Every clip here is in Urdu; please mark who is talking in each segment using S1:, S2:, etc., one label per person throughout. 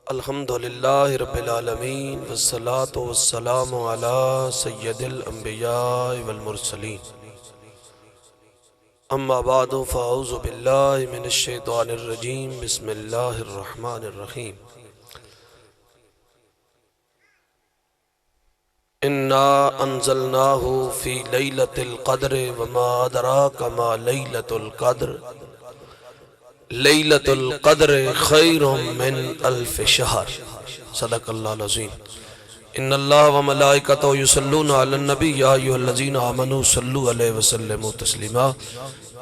S1: الحمدللہ رب العالمین والصلاة والسلام علی سید الانبیاء والمرسلین اما بعد فاعوذ باللہ من الشیطان الرجیم بسم اللہ الرحمن الرحیم انا انزلناہ فی لیلۃ القدر وما ادراک ما لیلۃ القدر لیلۃ القدر خیر من الف شہر صدق اللہ العظیم ان اللہ و ملائکتہ یصلون علی النبی یا ایھا الذین آمنوا صلوا علیہ وسلموا تسلیما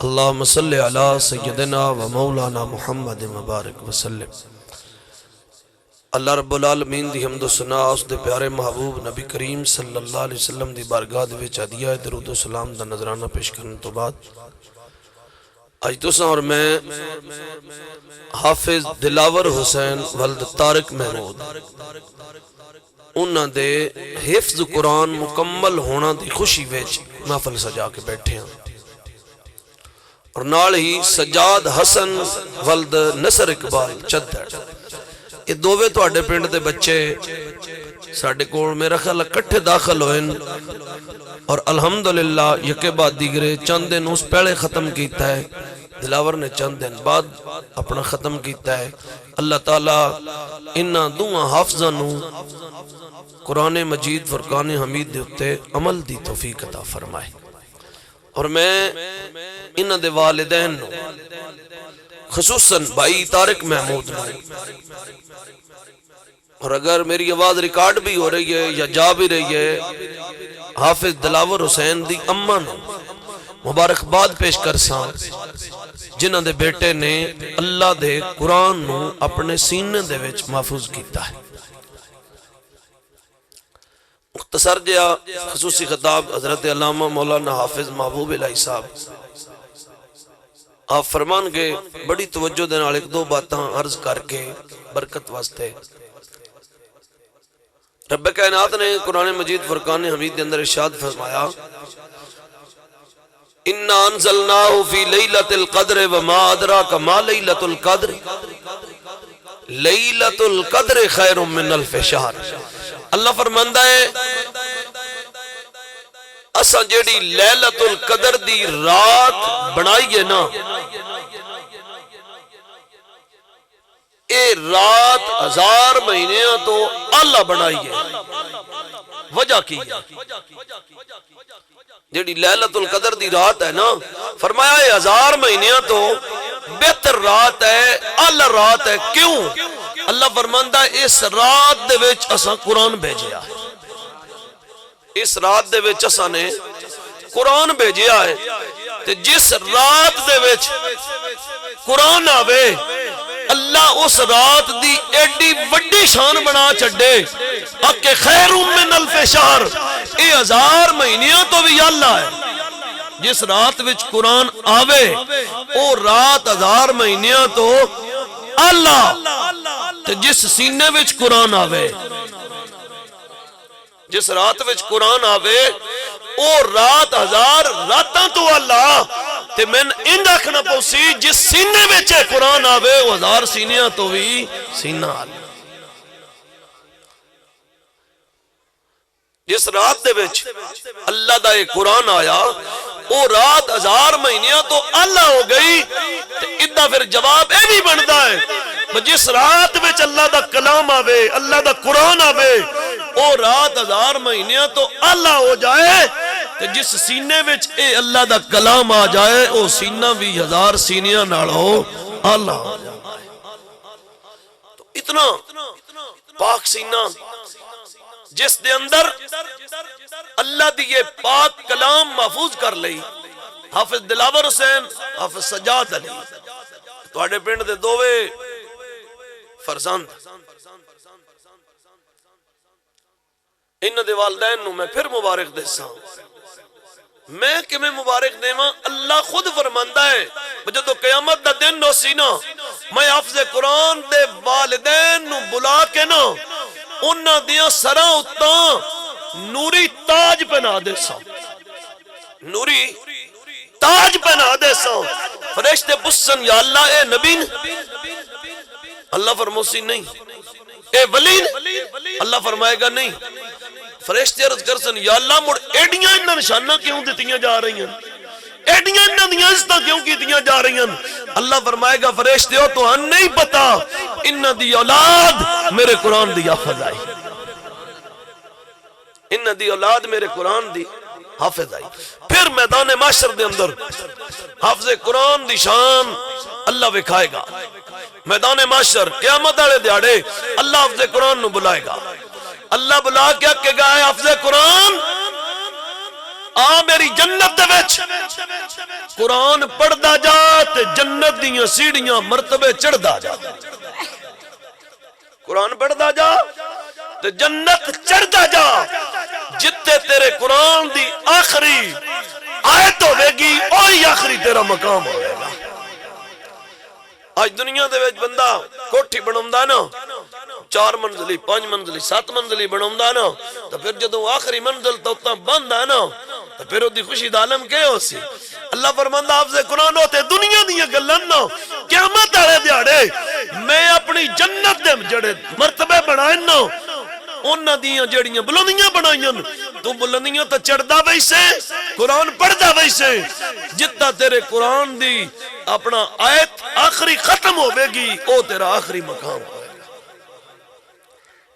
S1: اللہم صل علی سیدنا و مولانا محمد مبارک وسلم۔ اللہ رب العالمین دی حمد و ثنا اس دے پیارے محبوب نبی کریم صلی اللہ علیہ وسلم دی بارگاہ دے وچ ہدیہ درود و سلام دا نذرانہ پیش کرنے تو بعد آج تساں اور میں حافظ دلاور حسین ولد طارق محمود انہاں دے حفظ قرآن مکمل ہونا دی خوشی وچ محفل سجا کے بیٹھے ہیں اور نال ہی سجاد حسن ولد نصر اقبال چدر یہ دووے تواڈے پنڈ دے بچے ساڈے کول میرا خیال اکٹھے داخل ہوئے اور الحمدللہ یکے بعد دیگرے چند دن اس پہلے ختم کیتا ہے، دلاور نے چند دن بعد اپنا ختم کیتا ہے۔ اللہ تعالیٰ انہاں دوہاں حافظاں نو قرآن مجید فرقان حمید دے اتے عمل دی توفیق عطا فرمائے اور میں انہاں دے والدین نو خصوصاً بھائی طارق محمود نو اور اگر میری آواز ریکارڈ بھی ہو رہی ہے یا جا بھی رہی ہے حافظ دلاور حسین دی اماں نو مبارکباد پیش کر ساں جنہاں دے بیٹے نے اللہ دے قرآن نو اپنے سینے دے وچ محفوظ کیتا ہے۔ مختصر جیا خصوصی خطاب حضرت علامہ مولانا حافظ محبوب الہی صاحب آپ فرمان کے بڑی توجہ دے نال ایک دو باتاں عرض کر کے برکت واسطے۔ رب کائنات نے قرآن مجید فرقان حمید کے اندر ارشاد فرمایا اِنَّا أَنزَلْنَاهُ فِي لَيْلَةِ الْقَدْرِ وَمَا أَدْرَاكَ مَا لَيْلَةُ الْقَدْرِ لَيْلَةُ الْقَدْرِ خَيْرٌ مِّنَ أَلْفِ شَهْرٍ۔ اللہ فرماندا ہے اساں جیڑی لیلۃ القدر دی رات بنائی ہے نا اے رات 1000 مہینیاں تو اللہ بنائی ہے۔ وجہ کی ہے جیڑی لیلۃ القدر دی رات ہے نا فرمایا اے 1000 مہینیاں تو بہتر رات ہے، اعلی رات ہے۔ کیوں؟ اللہ فرماندا ہے اس رات دے وچ اساں قرآن بھیجیا ہے، اس رات دے وچ اساں نے قرآن بھیجیا ہے تے جس رات دے وچ قرآن آوے اللہ اس رات دی ایڈی وڈی شان بنا چڑھے اکے خیر من الف شہر اے 1000 مہینیاں تو بھی اللہ ہے۔ جس رات وچ قرآن آوے او رات 1000 مہینیاں تو اللہ تے جس سینے وچ قرآن آوے جس رات وچ قرآن آوے او رات 1000 راتاں تو اللہ تے میں ان رکھنا پوسی جس سینے وچ قرآن آوے وہ 1000 سینیاں تو بھی سینہ اللہ۔ جس رات دے وچ اللہ دا ایک قرآن آیا او رات 1000 مہینیاں تو اللہ ہو گئی تے ادھا پھر جواب اے بھی بندا ہے جس رات وچ اللہ دا کلام آوے اللہ دا قرآن آوے او رات 1000 مہینیاں تو اللہ ہو جائے تے جس سینے وچ اے اللہ دا کلام آ جائے او سینہ بھی 1000 سینیاں نال ہو اللہ ہو جائے۔ تو اتنا پاک سینہ جس دے اندر اللہ دی یہ پاک کلام محفوظ کر لئی حافظ دلاور حسین حافظ سجاد علی تواڈے پنڈ دے دووے فرزند انہاں دے والدین نو میں پھر مبارک دیساں۔ میں کہ میں مبارک دیواں اللہ خود فرماندا ہے جدوں قیامت دا دن ہو سی نا میں حافظ قرآن دے والدین نو بلا کے نا انہاں دیاں سراں اتاں نوری تاج پہنا دے سا، نوری تاج پہنا دے سا فرشتے پسن یا اللہ اے نبی اللہ فرموسی نہیں، اے ولی اللہ فرمائے گا نہیں۔ فرشتے عرض کرسن یا اللہ مڑ ایڈیاں انہاں نشانہ کیوں دتیاں جا رہی ہیں، ایڈیاں انہاں دیاں عزتاں کیوں کیتیاں جا رہی ہیں؟ اللہ فرمائے گا فرشتے ہو تو ہن نہیں پتا انہاں دی اولاد میرے قرآن دی حافظ آئی، انہاں دی اولاد میرے قرآن دی حافظ آئی۔ پھر میدان معاشر دے اندر حافظ قرآن دی شان اللہ وکھائے گا۔ میدان معاشر قیامت والے دیہاڑے اللہ حافظ قرآن نو بلائے گا، اللہ بلا کے کہ گا ہے حافظ قرآن آ میری جنت دے وچ قرآن پڑھدا جا تے جنت دیاں سیڑھیاں مرتبے چڑھدا جا، قرآن پڑھدا جا تے جنت چڑھدا جا، جتے تیرے قرآن دی آخری آیت ہوے گی اوہی آخری تیرا مقام ہوئے گا۔ آج دنیا دے وچ بندہ کوٹھی بناوندا نا 4 منزلی 5 منزلی 7 منزلی بناوندا نا تو پھر جدوں آخری منزل تو اتنا بند ہے نا تو پھر دی خوشی دا عالم کیا ہو سی؟ اللہ فرماندا حافظ قرآن ہوتے دنیا دیاں گلاں نا قیامت والے دیہاڑے میں اپنی جنت دے جڑے مرتبے بنائے نا انہاں دیاں جڑیاں بلندیاں بنائیاں تو بلندیاں تو چڑھدا ویسے قرآن پڑھدا ویسے جتا تیرے قرآن دی اپنا آیت آخری ختم ہوے گی او تیرا آخری مقام ہوئے گا۔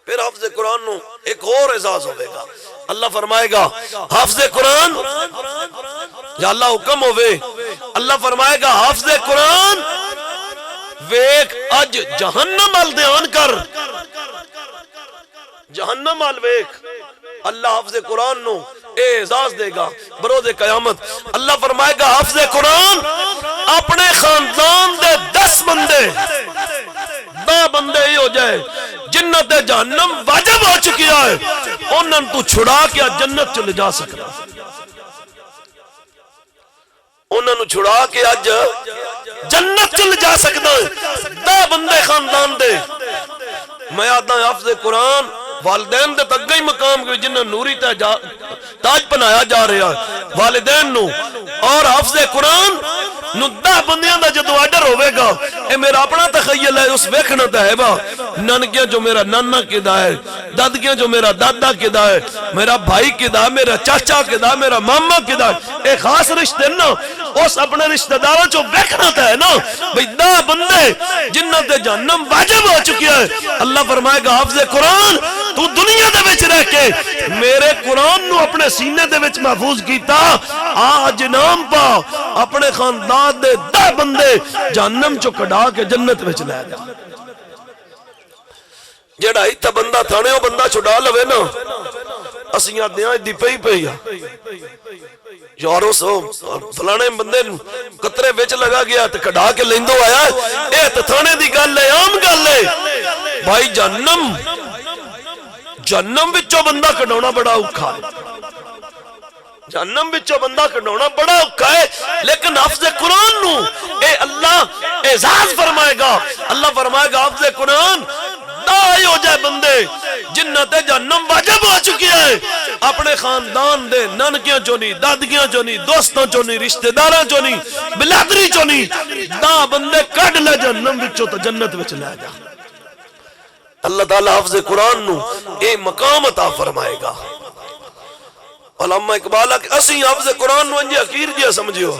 S1: پھر حافظ قرآن نو ایک اور اعزاز ہوئے گا، اللہ فرمائے گا حافظ قرآن یا اللہ حکم ہوئے اللہ فرمائے گا حافظ قرآن ویک اج جہنم ال دیان کر، جہنم ال ویک۔ اللہ حافظ قرآن نو اعزاز دے گا بروز قیامت۔ اللہ فرمائے گا حافظ قرآن اپنے خاندان دے 10 بندے 10 بندے ہی ہو جائے جنت جہنم واجب ہو چکی ہے انہاں تو چھڑا کے جنت چلے جا سکتا، انہاں نو چھڑا کے اج جنت چلے جا سکتا ہے 10 بندے خاندان دے۔ میں آدھا حافظ قرآن والدین دے تک گئی مقام کے جنہاں نوری تاج پنایا جا رہا ہے والدین نو اور حافظ قرآن نو 10 بندیاں دا جدو آڈر ہوئے گا اے میرا اپنا تخیل ہے اس ویکھنا تا ہے با ننکیاں جو میرا نانا کدا ہے، دادگیاں جو میرا دادا کدا ہے، میرا بھائی کدا ہے، میرا چاچا کدا ہے، میرا ماما کدا ہے، ایک خاص رشتے نا اس اپنے رشتہ داروں جو ویکھنا تا ہے نا بھئی 10 بندے جنہ تے جہنم واجب ہو چکی ہے۔ اللہ فرمائے گا حافظ قرآن تو دنیا دے وچ رہ کے میرے قرآن نو اپنے سینے دے وچ محفوظ کیتا، آج نام پا اپنے خاندان دے 10 بندے جہنم چو کڑا کے جنت وچ لے جا۔ جڑا ایتھا بندہ تھانے ہو بندہ چھڑا لوے نا اسیاں دیاں دی پئی پئی یارو سو فلانے بندے قطرے وچ لگا گیا تے کڑا کے لیندو آیا اے تے تھانے دی گل ہے، عام گل ہے بھائی۔ جہنم وچوں بندہ کڈاونا بڑا اوکھا ہے، جہنم وچوں بندہ کڈاونا بڑا اوکھا ہے، لیکن حافظ قرآن نو اے اللہ اعزاز فرمائے گا۔ اللہ فرمائے گا حافظ قرآن دائی ہو جائے بندے جنت جہنم واجب ہو چکی ہے اپنے خاندان دے ننکیاں چونی دادگیاں چونی دوستاں چونی رشتہ داراں چونی بلادری چونی 10 بندے کڈ لے جہنم وچوں تے جنت وچ لے جا۔ اللہ تعالیٰ حافظ قرآن نو اے مقام عطا فرمائے گا۔ علامہ اقبال کہ اسی حافظ قرآن نو انجی حقیر جیا سمجھو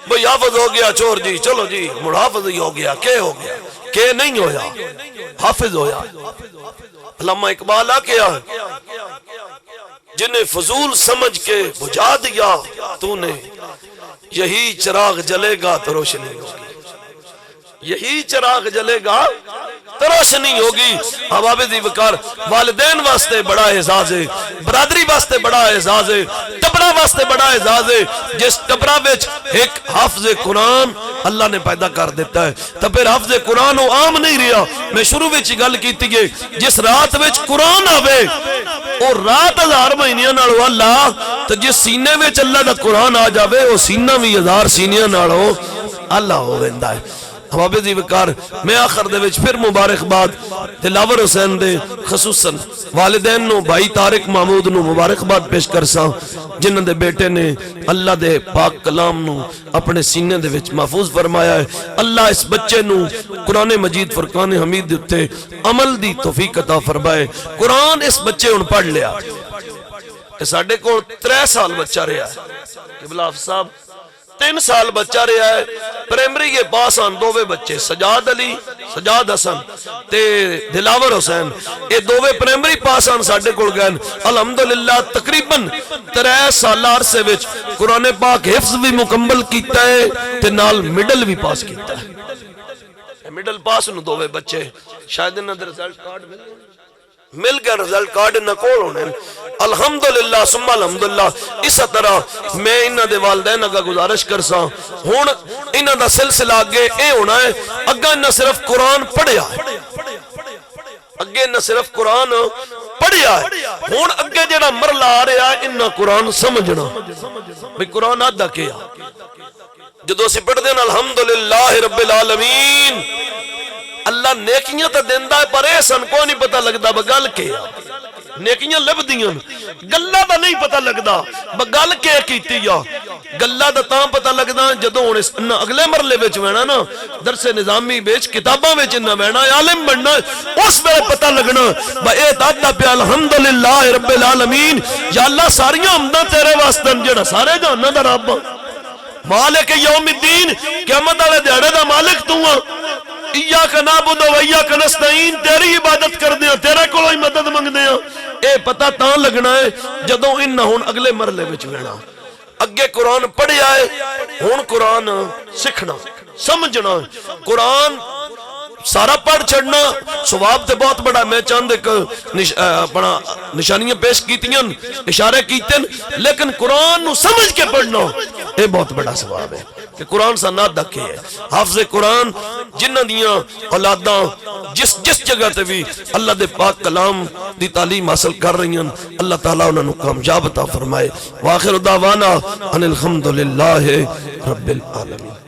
S1: بھئی حافظ ہو گیا چور جی چلو جی مڑ حافظ ہی ہو گیا، کہ ہو گیا کہ نہیں ہویا حافظ ہویا۔ علامہ اقبال کیا جنہیں فضول سمجھ کے بجھا دیا تو نے یہی چراغ جلے گا تو روشنی ہوگی، یہی چراغ جلے گا تو روشنی ہوگی۔ حباب دی وقار والدین واسطے بڑا اعزاز ہے، برادری واسطے بڑا اعزاز ہے، ٹبرا واسطے بڑا اعزاز ہے۔ جس ٹبرا وچ ایک حافظ قرآن اللہ نے پیدا کر دیتا ہے تو پھر حافظ قرآن وہ عام نہیں رہا۔ میں شروع وچ گل کیتی ہے جس رات وچ قرآن آوے اور رات 1000 مہینیاں نالو اللہ تو جس سینے وچ اللہ دا قرآن آ جاوے وہ سینہ بھی 1000 سینیاں نالو اللہ ہو ویندا ہے۔ حوافظ وقار میں آخر دے وچ پھر مبارکباد دلاور حسین دے خصوصاً والدین نو بھائی طارق محمود نو مبارکباد پیش کرساں جنہاں دے بیٹے نے اللہ دے پاک کلام نو اپنے سینے دے وچ محفوظ فرمایا ہے۔ اللہ اس بچے نو قرآن مجید فرقان حمید دے اتے عمل دی توفیق عطا فرمائے۔ قرآن اس بچے ان پڑھ لیا ساڑھے کو 3 سال بچہ رہا ہے، قبلہ حافظ صاحب 3 سال بچہ رہا ہے، پریمری کے پاس آن دووے بچے سجاد علی سجاد حسن تے دلاور حسین اے دووے پریمری پاس آن ساڑھے کو گئے الحمدللہ تقریباً 3 سال عرصے وچ قرآن پاک حفظ بھی مکمل کیتا ہے تے نال مڈل بھی پاس کیتا ہے۔ مڈل پاس انہوں دووے بچے شاید انہوں دے رزلٹ کارڈ مل گیا، رزلٹ کارڈ انہوں کول ہونے الحمدللہ ثم الحمدللہ۔ اس طرح میں انہوں دے والدین اگا گزارش کرسا ہون انہوں دا سلسلہ آگے اے ہونا ہے اگا انہوں صرف قرآن پڑھیا ہے، اگے انہوں صرف قرآن پڑھیا ہے، ہون اگے جڑا مرلہ آ رہا ہے انہوں قرآن سمجھنا بھئی قرآن آدھا کیا جدو سی پڑھ دینا الحمدللہ رب العالمین۔ اللہ نیکیاں تا دیندہ ہے پر ایسان کو نہیں پتہ لگتا بگل کے نیکیاں لب دیاں گلہ دا نہیں پتہ لگتا بگل کے کیتی یا گلہ دا تاں پتہ لگتا جدو انہا اگلے مرلے بیچ وینا نا درس نظامی بیچ کتاباں بیچ انہا وینا عالم بننا اس میں پتہ لگنا با اے دادا پہ الحمدللہ رب العالمین یا اللہ ساریاں امدہ تیرے واسطن جڑا سارے جاننا دا رب مالک یوم الدین قیامت آلے دیڑے دا مالک تو ایاک نعبد و ایاک نستعین تیری عبادت کر دیا تیرے کو ہی مدد منگ دیا اے پتہ تاں لگنا ہے جدوں ان نہ ہون اگلے مرلے وچ وینا اگے قرآن پڑھے آئے ہون قرآن سکھنا سمجھنا قرآن سارا پڑھ چھڑنا ثواب تے بہت بڑا میں چاند ایک اپنا نشانیاں پیش کیتیاں اشارے کیتیں لیکن قرآن نو سمجھ کے پڑھنا یہ بہت بڑا ثواب ہے کہ قرآن سا نہ دکھے ہے حافظ قرآن جنہ دیاں اولاداں جس جگہ تے بھی اللہ دے پاک کلام دی تعلیم حاصل کر رہی ہیں اللہ تعالیٰ انہوں نے کامیاب عطا فرمائے وآخر دعوانا ان الحمدللہ رب العالمین۔